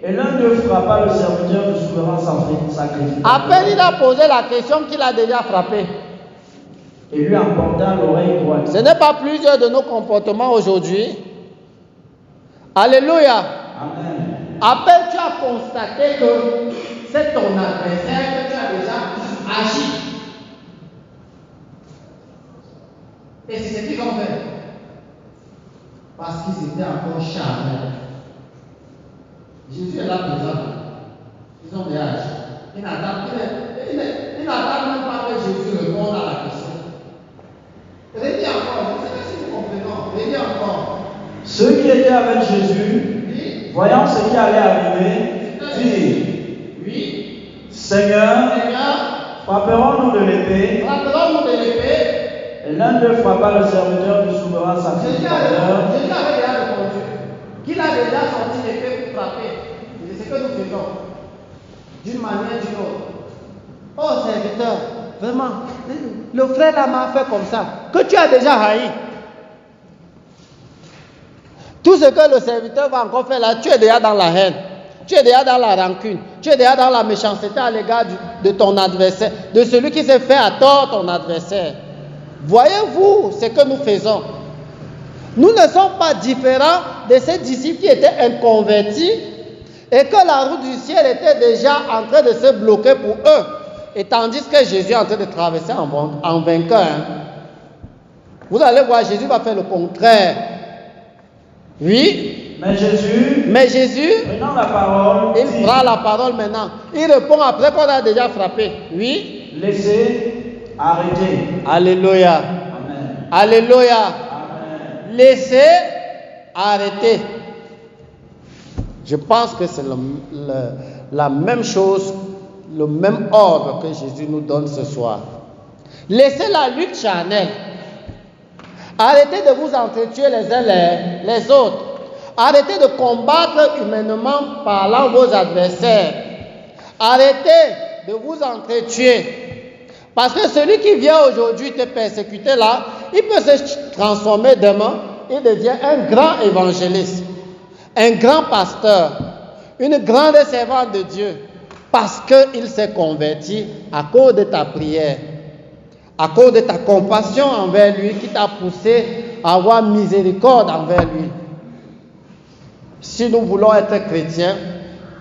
Et l'un d'eux frappa le serviteur du souverain sacrificateur. À peine il a posé la question qu'il a déjà frappé. Et lui emporta l'oreille droite. Ce n'est pas plusieurs de nos comportements aujourd'hui. Alléluia. Amen. À peine tu as constaté que c'est ton adversaire que tu as déjà agi. Et c'est ce qu'ils ont fait. Parce qu'ils étaient encore charnels. Jésus est là présent. Ils ont déjà agi. Ils n'attendent même pas que Jésus réponde à la question. Rédis encore. Je ne sais pas si vous comprenez. Rédis encore. Ceux qui étaient avec Jésus, Oui. voyant ce qui allait arriver, dirent, Oui. Seigneur, Seigneur, frapperons-nous de l'épée? rappelons-nous de l'épée. Et l'un d'eux frappa le serviteur du souverain sacrificateur. Jésus avait déjà répondu qu'il a déjà sorti l'épée pour frapper. C'est ce que nous faisons, d'une manière ou d'une autre. Oh serviteur, vraiment, le frère là m'a fait comme ça, que tu as déjà haï. Tout ce que le serviteur va encore faire là, tu es déjà dans la haine, tu es déjà dans la rancune, tu es déjà dans la méchanceté à l'égard de ton adversaire, de celui qui s'est fait à tort ton adversaire. Voyez-vous ce que nous faisons? Nous ne sommes pas différents de ces disciples qui étaient inconvertis et que la route du ciel était déjà en train de se bloquer pour eux. Et tandis que Jésus est en train de traverser en vainqueur. Vous allez voir, Jésus va faire le contraire. Oui. Mais Jésus, prenant la parole, il prend la parole maintenant. Il répond après qu'on a déjà frappé. Oui. Laissez, arrêtez. Alléluia. Amen. Alléluia. Amen. Laissez arrêter. Je pense que c'est la même chose, le même ordre que Jésus nous donne ce soir. Laissez la lutte charnelle. Arrêtez de vous entretuer les uns les autres. Arrêtez de combattre humainement parlant vos adversaires. Arrêtez de vous entretuer. Parce que celui qui vient aujourd'hui te persécuter là, il peut se transformer demain. Il devient un grand évangéliste, un grand pasteur, une grande servante de Dieu. Parce qu'il s'est converti à cause de ta prière, à cause de ta compassion envers lui, qui t'a poussé à avoir miséricorde envers lui. Si nous voulons être chrétiens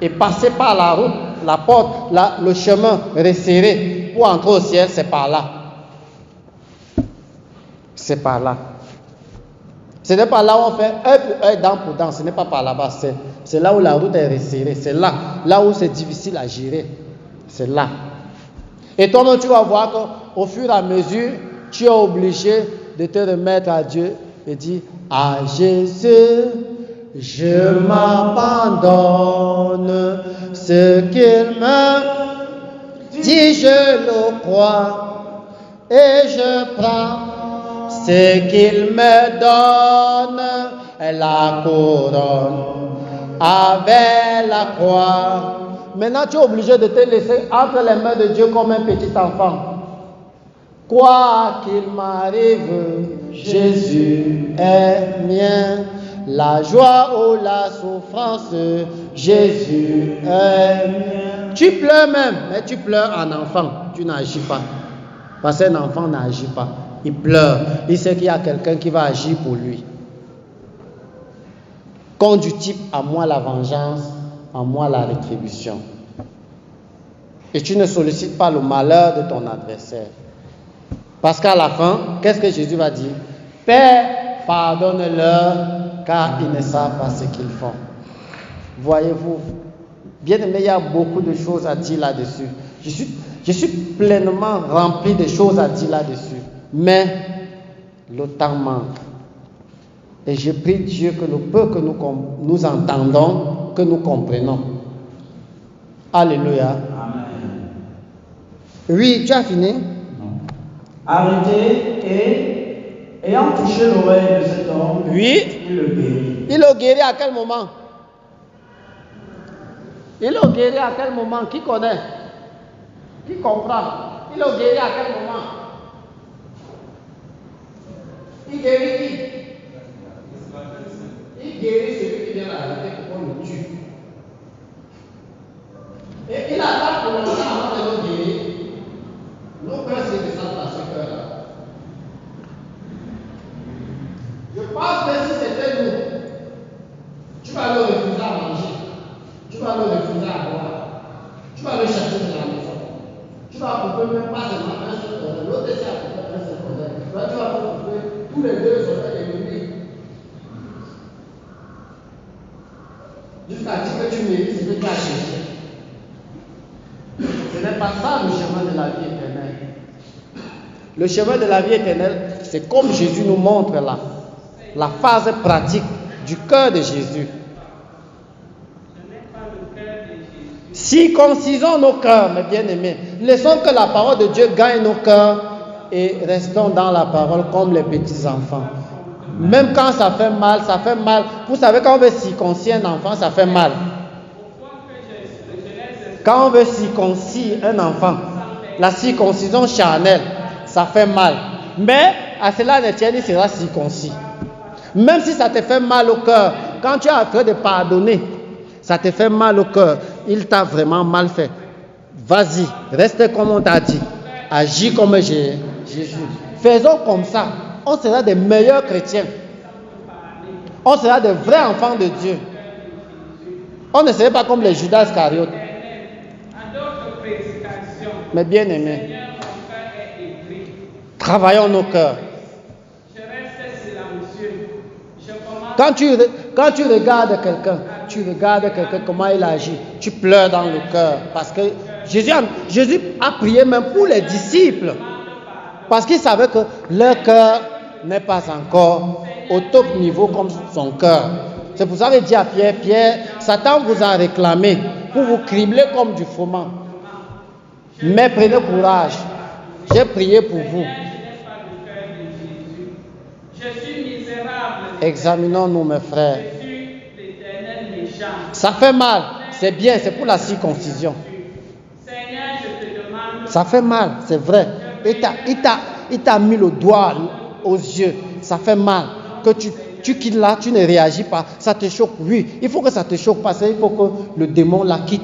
et passer par la route, la porte, le chemin resserré pour entrer au ciel, c'est par là. C'est par là. Ce n'est pas là où on fait œil pour œil, dent pour dent. Ce n'est pas par là-bas. C'est là où la route est resserrée. C'est là où c'est difficile à gérer. C'est là. Et toi-même, tu vas voir qu'au fur et à mesure, tu es obligé de te remettre à Dieu et dire, à Jésus, je m'abandonne. Ce qu'il me dit, je le crois. Et je prends ce qu'il me donne, la couronne avec la croix. Maintenant, tu es obligé de te laisser entre les mains de Dieu comme un petit enfant. Quoi qu'il m'arrive, Jésus est mien. La joie ou la souffrance, Jésus est mien. Tu pleures même, mais tu pleures en enfant. Tu n'agis pas. Parce qu'un enfant n'agit pas. Il pleure. Il sait qu'il y a quelqu'un qui va agir pour lui. Qu'un du type, à moi la vengeance, à moi la rétribution. Et tu ne sollicites pas le malheur de ton adversaire. Parce qu'à la fin, qu'est-ce que Jésus va dire? Père, pardonne-leur, car ils ne savent pas ce qu'ils font. Voyez-vous, bien aimé, il y a beaucoup de choses à dire là-dessus. Je suis pleinement rempli de choses à dire là-dessus. Mais le temps manque. Et je prie Dieu que le peu que nous entendons, que nous comprenons. Alléluia. Amen. Oui, tu as fini? Non. Arrêté et ayant touché l'oreille de cet homme, Oui. il le guérit. Il le guérit à quel moment? Il le guérit à quel moment? Qui connaît? Qui comprend? Il le guérit à quel moment? Il guérit qui? Il guérit celui qui vient l'arrêter pour qu'on le tue. Et il attend pour longtemps avant de le guérir. Nos cœurs se descendent dans ce cœur-là. Je pense que si c'était nous, tu vas le refuser à manger, tu vas le refuser à boire, tu vas le chercher de la maison, tu vas couper même pas seulement un seul oreille, l'autre c'est à couper un seul oreille. Toi tu vas couper tous les deux oreilles de lui. Jusqu'à ce que tu mérites ce que tu as cherché. Ce n'est pas ça le chemin de la vie éternelle. Le chemin de la vie éternelle, c'est comme Jésus nous montre là, la phase pratique du cœur de Jésus. Circoncisons nos cœurs, mes bien-aimés. Laissons que la parole de Dieu gagne nos cœurs et restons dans la parole comme les petits enfants. Même quand ça fait mal, ça fait mal. Vous savez, quand on veut circoncire un enfant, ça fait mal. Quand on veut circoncire un enfant, la circoncision charnelle, ça fait mal. Mais à cela ne tient, il sera circoncis. Même si ça te fait mal au cœur, quand tu es en train de pardonner, ça te fait mal au cœur, il t'a vraiment mal fait. Vas-y, reste comme on t'a dit. Agis comme Jésus. Faisons comme ça. On sera des meilleurs chrétiens. On sera des vrais enfants de Dieu. On ne serait pas comme les Judas Iscariotes. Mais bien aimés, travaillons nos cœurs. Quand tu regardes quelqu'un, comment il agit, tu pleures dans le cœur. Parce que Jésus a prié même pour les disciples. Parce qu'il savait que leur cœur n'est pas encore au top niveau comme son cœur. C'est pour ça qu'il dit à Pierre, Satan vous a réclamé pour vous cribler comme du froment. Mais prenez courage. J'ai prié pour vous. Je suis misérable. Examinons-nous, mes frères. Je suis l'Éternel méchant. Ça fait mal. C'est bien, c'est pour la circoncision. Seigneur, je te demande. Ça fait mal, c'est vrai. Il t'a mis le doigt aux yeux. Ça fait mal. Que tu quittes là, tu ne réagis pas. Ça te choque. Oui, il faut que ça te choque parce qu'il faut que le démon la quitte.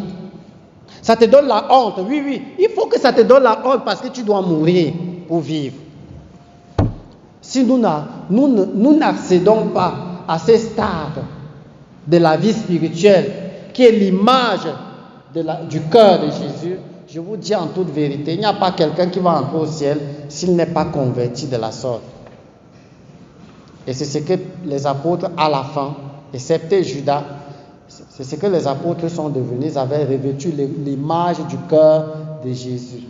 Ça te donne la honte. Oui. Il faut que ça te donne la honte parce que tu dois mourir pour vivre. Si nous n'accédons pas à ce stade de la vie spirituelle, qui est l'image du cœur de Jésus, je vous dis en toute vérité, il n'y a pas quelqu'un qui va entrer au ciel s'il n'est pas converti de la sorte. Et c'est ce que les apôtres à la fin, excepté Judas, c'est ce que les apôtres sont devenus. Ils avaient revêtu l'image du cœur de Jésus.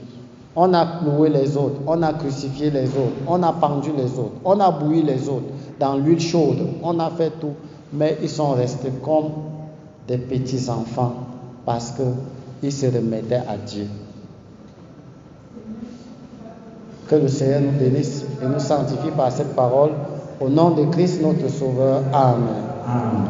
On a cloué les autres, on a crucifié les autres, on a pendu les autres, on a bouilli les autres dans l'huile chaude, on a fait tout. Mais ils sont restés comme des petits enfants parce qu'ils se remettaient à Dieu. Que le Seigneur nous bénisse et nous sanctifie par cette parole. Au nom de Christ notre Sauveur. Amen. Amen.